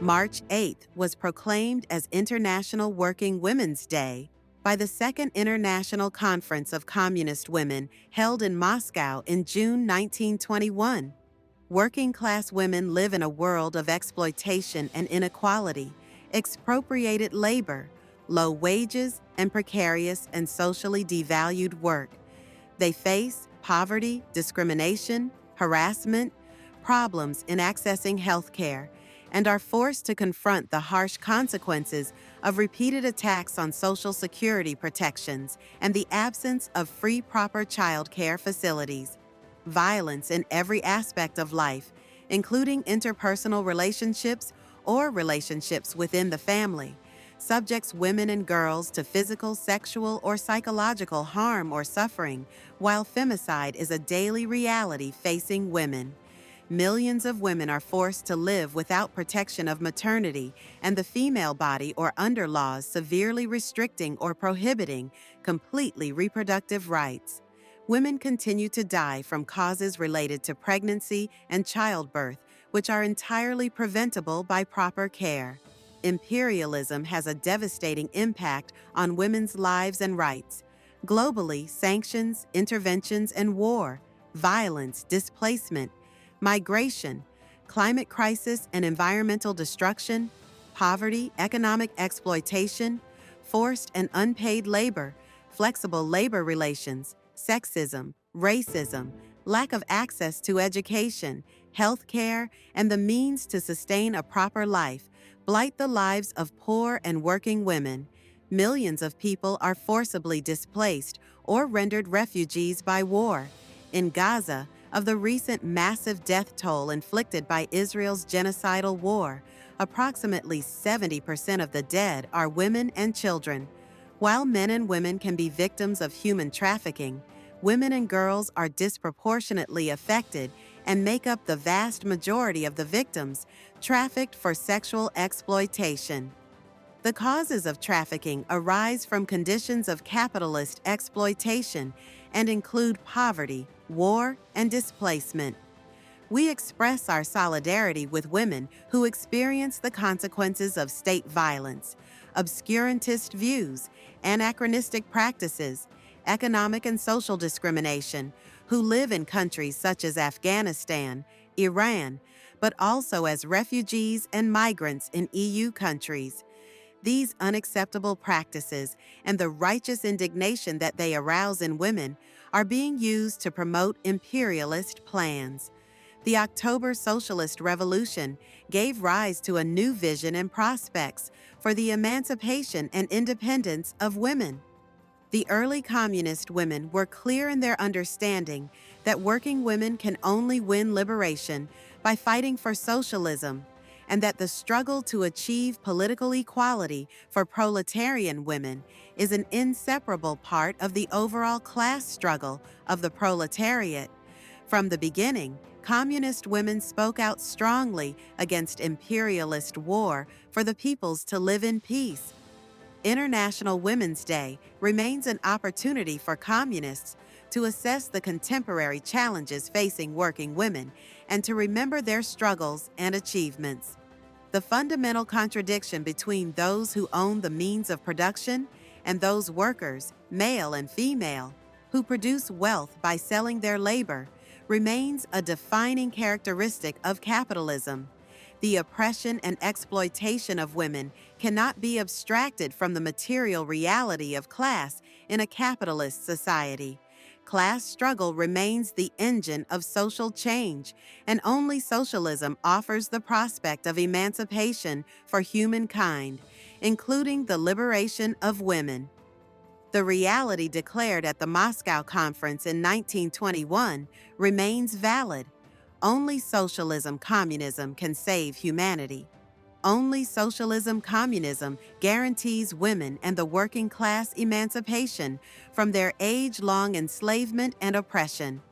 March 8th was proclaimed as International Working Women's Day by the Second International Conference of Communist Women held in Moscow in June 1921. Working-class women live in a world of exploitation and inequality, expropriated labor, low wages, and precarious and socially devalued work. They face poverty, discrimination, harassment, problems in accessing health care, and are forced to confront the harsh consequences of repeated attacks on Social Security protections and the absence of free proper childcare facilities. Violence in every aspect of life, including interpersonal relationships or relationships within the family, subjects women and girls to physical, sexual, or psychological harm or suffering, while femicide is a daily reality facing women. Millions of women are forced to live without protection of maternity and the female body or under laws severely restricting or prohibiting completely reproductive rights. Women continue to die from causes related to pregnancy and childbirth, which are entirely preventable by proper care. Imperialism has a devastating impact on women's lives and rights. Globally, sanctions, interventions, and war, violence, displacement, migration, climate crisis and environmental destruction, poverty, economic exploitation, forced and unpaid labor, flexible labor relations, sexism, racism, lack of access to education, health care, and the means to sustain a proper life blight the lives of poor and working women. Millions of people are forcibly displaced or rendered refugees by war. In Gaza, of the recent massive death toll inflicted by Israel's genocidal war, approximately 70% of the dead are women and children. While men and women can be victims of human trafficking, women and girls are disproportionately affected and make up the vast majority of the victims trafficked for sexual exploitation. The causes of trafficking arise from conditions of capitalist exploitation and include poverty, war, and displacement. We express our solidarity with women who experience the consequences of state violence, obscurantist views, anachronistic practices, economic and social discrimination, who live in countries such as Afghanistan, Iran, but also as refugees and migrants in EU countries. These unacceptable practices and the righteous indignation that they arouse in women are being used to promote imperialist plans. The October Socialist Revolution gave rise to a new vision and prospects for the emancipation and independence of women. The early communist women were clear in their understanding that working women can only win liberation by fighting for socialism, and that the struggle to achieve political equality for proletarian women is an inseparable part of the overall class struggle of the proletariat. From the beginning, communist women spoke out strongly against imperialist war for the peoples to live in peace. International Women's Day remains an opportunity for communists to assess the contemporary challenges facing working women and to remember their struggles and achievements. The fundamental contradiction between those who own the means of production and those workers, male and female, who produce wealth by selling their labor remains a defining characteristic of capitalism. The oppression and exploitation of women cannot be abstracted from the material reality of class in a capitalist society. Class struggle remains the engine of social change, and only socialism offers the prospect of emancipation for humankind, including the liberation of women. The reality declared at the Moscow Conference in 1921 remains valid. Only socialism, communism can save humanity. Only socialism, communism guarantees women and the working class emancipation from their age-long enslavement and oppression.